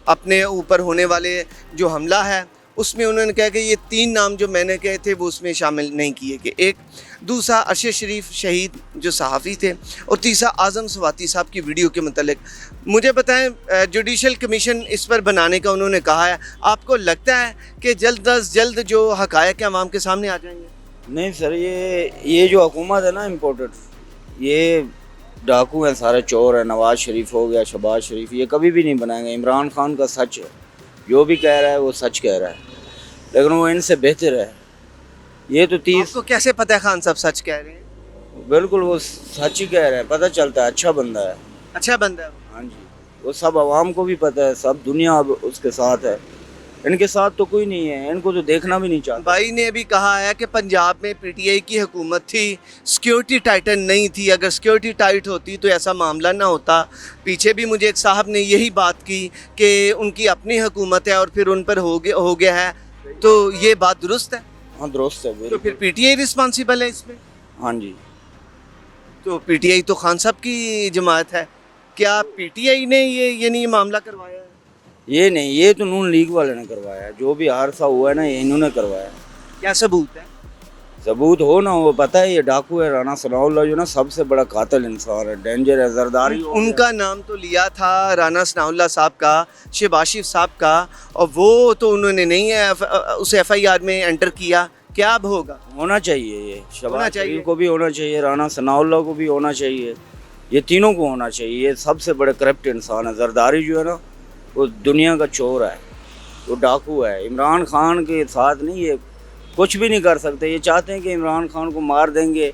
अपने ऊपर होने वाले जो हमला है उसमें उन्होंने कहा कि ये 3 नाम जो मैंने कहे थे वो उसमें शामिल नहीं किए गए, एक दूसरा अरशद शरीफ शहीद जो सहाफ़ी थे, और तीसरा आज़म स्वाति साहब की वीडियो के मतलब मुझे बताएं, जुडिशल कमीशन इस पर बनाने का उन्होंने कहा है, आपको लगता है कि जल्द अज जल्द जो हक़ायक़ आवाम के सामने आ जाएंगे? नहीं सर, ये जो हुकूमत है ना इम्पोर्टेड, ये डाकू हैं सारे, चोर है। नवाज शरीफ हो गया, शहबाज शरीफ, ये कभी भी नहीं बनाएंगे। इमरान खान का सच है, जो भी कह रहा है वो सच कह रहा है, लेकिन वो इनसे बेहतर है। ये तो 30 आपको कैसे पता है खान साहब सच कह रहे हैं? बिल्कुल वो सच ही कह रहे हैं, पता चलता है। अच्छा बंदा है, अच्छा बंदा है। हाँ जी, वो सब आवाम को भी पता है, सब दुनिया अब उसके साथ है। इनके साथ तो कोई नहीं है, इनको तो देखना भी नहीं चाहता। भाई ने अभी कहा है कि पंजाब में पीटीआई की हुकूमत थी, सिक्योरिटी टाइटन नहीं थी। अगर सिक्योरिटी टाइट होती तो ऐसा मामला ना होता। पीछे भी मुझे एक साहब ने यही बात की कि उनकी अपनी हुकूमत है और फिर उन पर हो गया है, तो ये बात दुरुस्त है? हाँ दुरुस्त है। तो फिर पीटीआई रिस्पॉन्सिबल है इसमें? हाँ जी। तो पीटीआई तो खान साहब की जमात है, क्या पीटीआई ने ये नहीं मामला करवाया है? ये नहीं, ये तो नून लीग वाले ने करवाया है। जो भी हादसा हुआ है ना, ये इन्होंने करवाया है। क्या सबूत है? सबूत हो ना हो, पता है ये डाकू है राना सनाउल्लाह, जो ना सबसे बड़ा कातिल इंसान है, डेंजर है, जरदारी। उनका नाम तो लिया था राना सनाउल्लाह साहब का, शहबाज साहब का, और वो तो उन्होंने नहीं है उस एफआईआर में एंटर किया। क्या अब होगा? होना चाहिए, ये शहबाज चाहिए। शरीफ को भी होना चाहिए, राना सनाउल्लाह को भी होना चाहिए, ये तीनों को होना चाहिए। ये सबसे बड़े करप्ट इंसान है। जरदारी जो है ना, वो दुनिया का चोर है, वो डाकू है। इमरान खान के साथ नहीं, ये कुछ भी नहीं कर सकते। ये चाहते हैं कि इमरान खान को मार देंगे,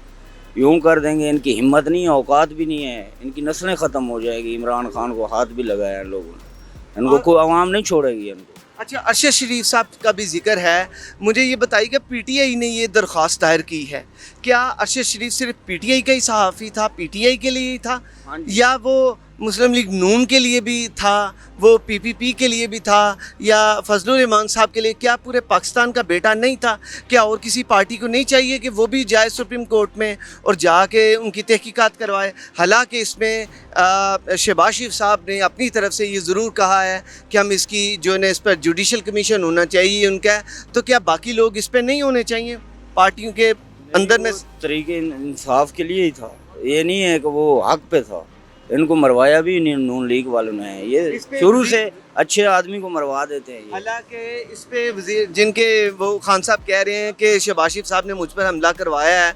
यूं कर देंगे। इनकी हिम्मत नहीं है, औकात भी नहीं है, इनकी नस्लें ख़त्म हो जाएगी। इमरान खान को हाथ भी लगाया इन लोगों ने, इनको कोई आवाम नहीं छोड़ेगी इनको। अच्छा, अरशद शरीफ साहब का भी जिक्र है, मुझे ये बताइए कि पीटीआई ने ये दरख्वास्त दायर की है, क्या अरशद शरीफ सिर्फ पीटीआई का ही सहाफ़ी था, पीटीआई के लिए ही था, या वो मुस्लिम लीग नून के लिए भी था, वो पीपीपी के लिए भी था, या फजलुर रहमान साहब के लिए? क्या पूरे पाकिस्तान का बेटा नहीं था? क्या और किसी पार्टी को नहीं चाहिए कि वो भी जाए सुप्रीम कोर्ट में और जाके उनकी तहकीकात करवाए? हालांकि इसमें शहबाज शरीफ साहब ने अपनी तरफ से ये ज़रूर कहा है कि हम इसकी जो है इस पर जुडिशल कमीशन होना चाहिए उनका, तो क्या बाकी लोग इस पर नहीं होने चाहिए पार्टियों के अंदर में? तरीके इंसाफ के लिए ही था, ये नहीं है कि वो हक पे था। इनको मरवाया भी नहीं नून लीग वालों ने है। ये इस पे शुरू से अच्छे आदमी को मरवा देते हैं ये। हालांकि इस पे वजीर जिनके वो खान साहब कह रहे हैं कि शहबाज शरीफ साहब ने मुझ पर हमला करवाया है,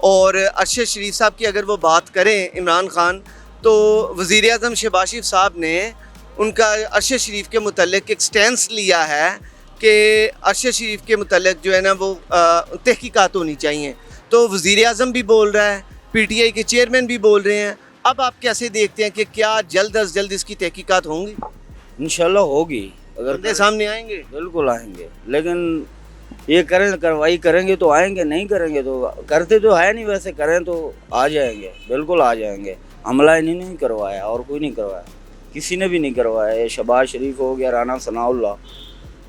और अरशद शरीफ साहब की अगर वो बात करें इमरान खान, तो वज़ीर आज़म शहबाज शरीफ साहब ने उनका अरशद शरीफ के मुतल्लिक़ एक स्टैंस लिया है कि अरशद शरीफ के मुतल्लिक़ जो है ना वो तहकीकात होनी चाहिए। तो वज़ीर आज़म भी बोल रहा है, PTI के चेयरमैन भी बोल रहे हैं। अब आप कैसे देखते हैं कि क्या जल्द अज जल्द इसकी तहकीकात होंगी? इंशाल्लाह होगी, अगर बंदे सामने आएंगे। बिल्कुल आएंगे, लेकिन ये करें कार्रवाई करेंगे तो आएंगे, नहीं करेंगे तो करते तो है नहीं, वैसे करें तो आ जाएंगे, बिल्कुल आ जाएंगे। हमला इन्हीं ने नहीं करवाया और कोई नहीं करवाया, किसी ने भी नहीं करवाया। ये शहबाज शरीफ हो गया, राना सनाउल्लाह,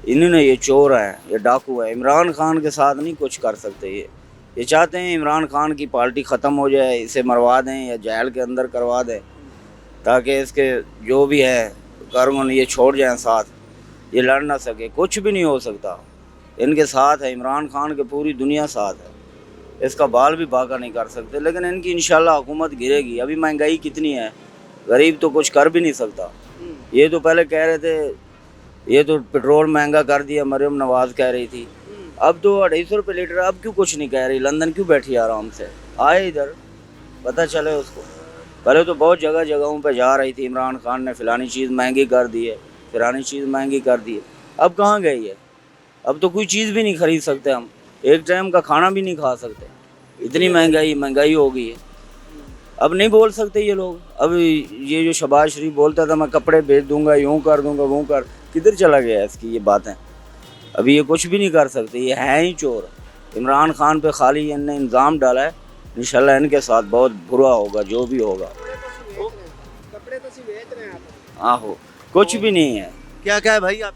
इन्होंने, ये चोर हैं, ये डाकू है। इमरान खान के साथ नहीं कुछ कर सकते ये चाहते हैं इमरान खान की पार्टी ख़त्म हो जाए, इसे मरवा दें या जेल के अंदर करवा दें, ताकि इसके जो भी है कारकुन ये छोड़ जाएं साथ, ये लड़ ना सके। कुछ भी नहीं हो सकता, इनके साथ है इमरान खान के, पूरी दुनिया साथ है, इसका बाल भी बाका नहीं कर सकते। लेकिन इनकी इंशाल्लाह हुकूमत गिरेगी। अभी महंगाई कितनी है, गरीब तो कुछ कर भी नहीं सकता। ये तो पहले कह रहे थे, ये तो पेट्रोल महंगा कर दिया, मरियम नवाज़ कह रही थी, अब तो 250 रुपये लीटर। अब क्यों कुछ नहीं कह रही? लंदन क्यों बैठी आराम से? आए इधर, पता चले उसको। पहले तो बहुत जगह जगहों पे जा रही थी, इमरान खान ने फ़लानी चीज़ महंगी कर दी है, फ़लानी चीज़ महंगी कर दी है। अब कहाँ गई है? अब तो कोई चीज़ भी नहीं ख़रीद सकते हम, एक टाइम का खाना भी नहीं खा सकते, इतनी महंगाई हो गई है। अब नहीं बोल सकते ये लोग। अब ये जो शहबाज शरीफ बोलता था मैं कपड़े बेच दूंगा, यूँ कर दूंगा, वो कर, किधर चला गया इसकी ये बातें? अभी ये कुछ भी नहीं कर सकते, ये हैं ही चोर। इमरान खान पे खाली इनने इल्ज़ाम डाला है, इंशाल्लाह इनके साथ बहुत बुरा होगा जो भी होगा। कपड़े तो सिर्फ बेच रहे हैं आप। आहो, कुछ भी नहीं है। क्या क्या है भाई आप?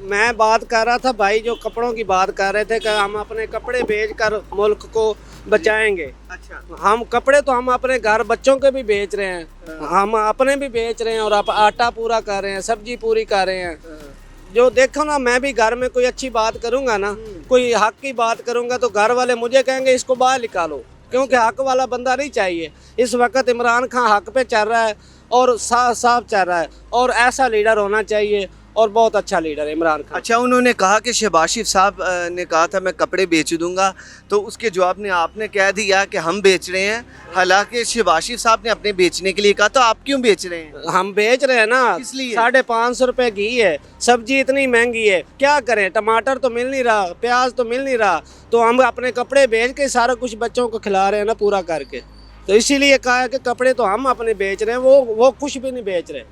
मैं बात कर रहा था भाई, जो कपड़ों की बात कर रहे थे कि हम अपने कपड़े बेचकर मुल्क को बचाएंगे। अच्छा, हम कपड़े तो हम अपने घर बच्चों के भी बेच रहे हैं, हम अपने भी बेच रहे हैं, और आप आटा पूरा कर रहे हैं, सब्जी पूरी कर रहे हैं। जो देखो ना, मैं भी घर में कोई अच्छी बात करूंगा ना, कोई हक की बात करूंगा, तो घर वाले मुझे कहेंगे इसको बाहर निकालो, क्योंकि हक वाला बंदा नहीं चाहिए। इस वक्त इमरान खान हक पे चल रहा है और साफ साफ चल रहा है, और ऐसा लीडर होना चाहिए, और बहुत अच्छा लीडर है इमरान खान। अच्छा, उन्होंने कहा कि शहबाज शरीफ साहब ने कहा था मैं कपड़े बेच दूंगा, तो उसके जवाब में आपने कह दिया कि हम बेच रहे हैं, हालांकि शहबाज शरीफ साहब ने अपने बेचने के लिए कहा, तो आप क्यों बेच रहे हैं? हम बेच रहे हैं ना, किस लिए? 550 रुपए घी है, सब्जी इतनी महंगी है, क्या करें? टमाटर तो मिल नहीं रहा, प्याज तो मिल नहीं रहा, तो हम अपने कपड़े बेच के सारा कुछ बच्चों को खिला रहे हैं ना पूरा करके। तो इसीलिए कहा है कि कपड़े तो हम अपने बेच रहे हैं, वो कुछ भी नहीं बेच रहे।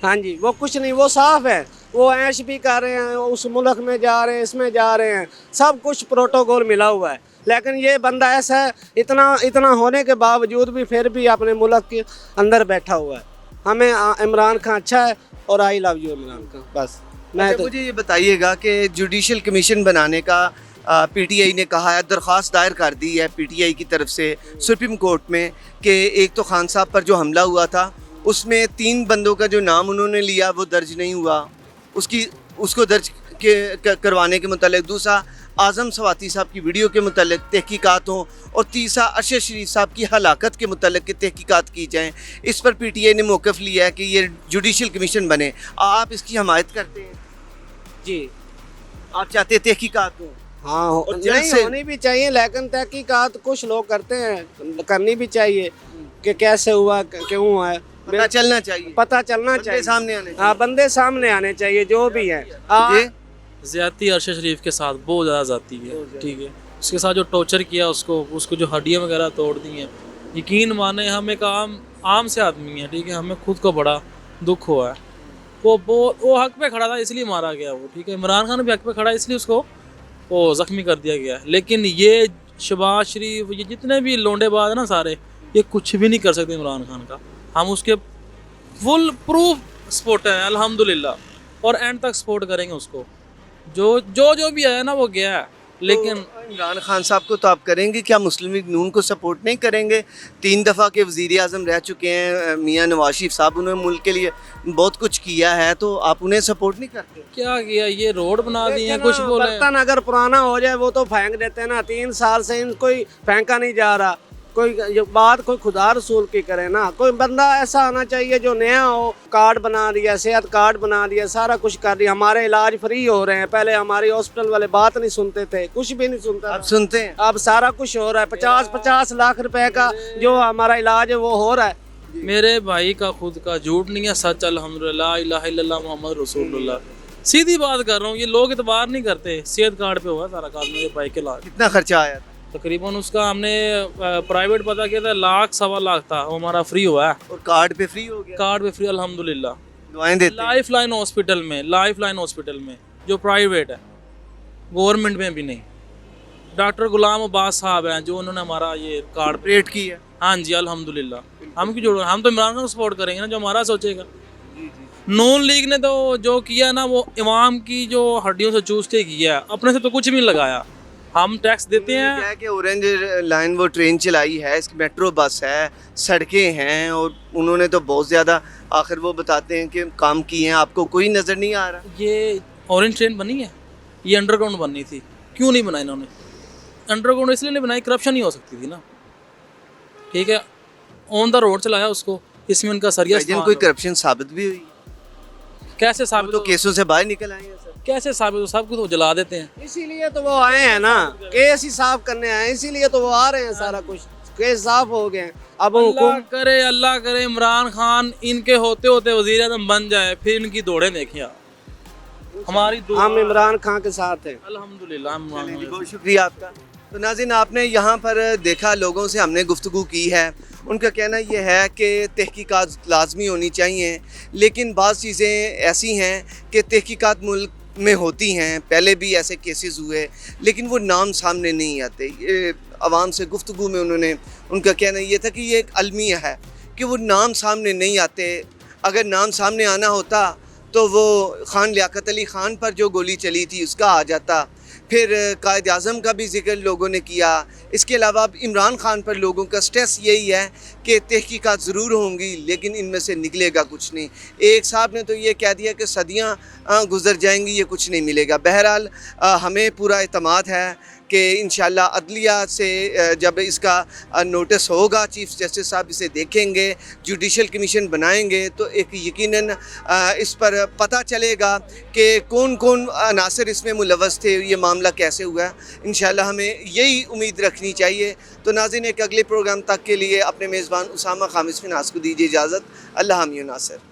हाँ जी, वो कुछ नहीं, वो साफ है, वो ऐश भी कर रहे हैं, उस मुल्क में जा रहे हैं, इसमें जा रहे हैं, सब कुछ प्रोटोकॉल मिला हुआ है। लेकिन ये बंदा ऐसा है, इतना होने के बावजूद भी फिर भी अपने मुल्क के अंदर बैठा हुआ है। हमें इमरान खान अच्छा है, और I love you Imran Khan, बस। मैं अच्छा, तो मुझे ये बताइएगा कि जुडिशल कमीशन बनाने का PTI ने कहा है, दरख्वास्त दायर कर दी है PTI की तरफ से सुप्रीम कोर्ट में, कि एक तो खान साहब पर जो हमला हुआ था उसमें 3 बंदों का जो नाम उन्होंने लिया वो दर्ज नहीं हुआ, उसको दर्ज करवाने के मुतालिक। दूसरा, आज़म सवाती साहब की वीडियो के मुतालिक तहकीकात हों, और तीसरा, अरशद शरीफ साहब की हलाकत के मुतालिक तहकीकात की जाएँ। इस पर PTI ने मौक़िफ़ लिया है कि ये जुडिशल कमीशन बने। आप इसकी हमायत करते हैं? जी, आप चाहते हैं तहकीकात हों? हाँ, और जल्द नहीं से- होनी भी चाहिए, लेकिन तहकीकात कुछ लोग करते हैं, करनी भी चाहिए कि कैसे हुआ, क्यों हुआ है, पता चलना चाहिए, पता चलना बंदे चाहिए, सामने आने हाँ, बंदे सामने आने चाहिए जो भी है। चाहिए। ज़्यादती अरशद शरीफ के साथ बहुत ज़्यादा ज़्यादती है, ठीक है। उसके साथ जो टॉर्चर किया उसको जो हड्डियाँ वगैरह तोड़ दी हैं, यकीन माने हम एक आम से आदमी हैं, ठीक है, हमें खुद को बड़ा दुख हुआ है। वो हक पे खड़ा था इसलिए मारा गया वो, ठीक है। इमरान खान भी हक पे खड़ा इसलिए उसको वो ज़ख्मी कर दिया गया। लेकिन ये शहबाज शरीफ, ये जितने भी लोंडेबाज ना सारे, ये कुछ भी नहीं कर सकते इमरान खान का। हम उसके फुल प्रूफ सपोर्टर हैं अल्हम्दुलिल्लाह, और एंड तक सपोर्ट करेंगे उसको। जो भी आया ना वो गया है। लेकिन तो इमरान खान साहब को तो आप करेंगे, क्या मुस्लिम लीग नून को सपोर्ट नहीं करेंगे? 3 दफ़ा के वज़ीर आज़म रह चुके हैं मियाँ नवाज शरीफ साहब, उन्होंने मुल्क के लिए बहुत कुछ किया है, तो आप उन्हें सपोर्ट नहीं करते? क्या किया, ये रोड बना दिए हैं, कुछ बोले। बर्तन अगर पुराना हो जाए वो तो फेंक देते हैं ना, 3 साल से इनको ही फेंका नहीं जा रहा, कोई जो बात कोई खुदा रसूल की करे ना, कोई बंदा ऐसा आना चाहिए जो नया हो। कार्ड बना दिया, सेहत कार्ड बना दिया, सारा कुछ कर दिया, हमारे इलाज फ्री हो रहे हैं। पहले हमारी हॉस्पिटल वाले बात नहीं सुनते थे, कुछ भी नहीं सुनता, अब सुनते हैं। अब सारा कुछ हो रहा है। 50-50 लाख रुपए का जो हमारा इलाज है वो हो रहा है। मेरे भाई का खुद का झूठ नहीं है, सच अल्हम्दुलिल्लाह, इलाहा इल्लल्लाह मोहम्मद रसूलुल्लाह। सीधी बात कर रहा हूँ, ये लोग इतबार नहीं करते। सेहत कार्ड पे हुआ सारा काम मेरे भाई के इलाज। कितना खर्चा आया था? तकरीबन उसका हमने प्राइवेट पता किया था, 1,00,000-1.25 लाख था, वो हमारा फ्री हुआ है। और कार्ड पे फ्री हो गया? कार्ड पे फ्री अल्हम्दुलिल्लाह। दुआएं देते हैं? लाइफ लाइन हॉस्पिटल में, लाइफ लाइन हॉस्पिटल में जो प्राइवेट है, गवर्नमेंट में भी नहीं। डॉक्टर गुलाम अब्बास साहब हैं जो उन्होंने हमारा ये कार्ड ऑपरेट की है। हाँ जी अल्हम्दुलिल्लाह। हम क्यों जोड़, हम तो इमरान खान को सपोर्ट करेंगे ना, जो हमारा सोचेगा। नून लीग ने तो जो किया ना, वो इमाम की जो हड्डियों से चूस के किया है, अपने से तो कुछ भी नहीं लगाया। हम टैक्स देते हैं। क्या है कि ऑरेंज लाइन वो ट्रेन चलाई है, इसकी मेट्रो बस है, सड़कें हैं, और उन्होंने तो बहुत ज़्यादा, आखिर वो बताते हैं कि काम किए हैं, आपको कोई नज़र नहीं आ रहा। ये ऑरेंज ट्रेन बनी है, ये अंडरग्राउंड बननी थी, क्यों नहीं बनाई इन्होंने? अंडरग्राउंड इसलिए नहीं बनाई, करप्शन नहीं हो सकती थी ना, ठीक है। ऑन द रोड चलाया उसको, इसमें उनका सरिया कोई करप्शन साबित भी हुई? कैसे साबित तो हो? केसों से बाहर निकल आए हैं सर। कैसे साबित हो? सब कुछ तो जला देते हैं। इसीलिए तो वो आए हैं ना, केस ही साफ करने आए हैं, इसीलिए तो वो आ रहे हैं। सारा कुछ केस साफ हो गए हैं। अब अल्लाह करे इमरान खान इनके होते होते वजीर आज़म बन जाए, फिर इनकी दौड़ें देखिए आप। हमारी हम इमरान खान के साथ हैं अल्हम्दुलिल्लाह। बहुत शुक्रिया आपका। तो नाज़रीन, आपने यहाँ पर देखा, लोगों से हमने गुफ्तगू की है। उनका कहना यह है कि तहकीकात लाजमी होनी चाहिए, लेकिन बाज़ चीज़ें ऐसी हैं कि तहकीकात मुल्क में होती हैं, पहले भी ऐसे केसेस हुए, लेकिन वो नाम सामने नहीं आते। ये आवाम से गुफ्तगू में उनका कहना ये था कि ये एक अलमिया है कि वो नाम सामने नहीं आते। अगर नाम सामने आना होता तो वो खान लियाकत अली ख़ान पर जो गोली चली थी उसका आ जाता, फिर कायद आज़म का भी जिक्र लोगों ने किया। इसके अलावा अब इमरान खान पर लोगों का स्ट्रेस यही है कि तहकीकात ज़रूर होंगी, लेकिन इनमें से निकलेगा कुछ नहीं। एक साहब ने तो ये कह दिया कि सदियाँ गुज़र जाएंगी, ये कुछ नहीं मिलेगा। बहरहाल हमें पूरा एतमाद है कि इंशाल्लाह अदलिया से जब इसका नोटिस होगा, चीफ जस्टिस साहब इसे देखेंगे, जुडिशल कमीशन बनाएंगे, तो एक यकीनन इस पर पता चलेगा कि कौन कौन अनासर इसमें मुलव्वस थे, ये मामला कैसे हुआ। इंशाल्लाह हमें यही उम्मीद रखनी चाहिए। तो नाज़रीन, एक अगले प्रोग्राम तक के लिए अपने मेज़बान उसामा खामिस फिनास को दीजिए इजाज़त। अल्लाह हामी नासिर।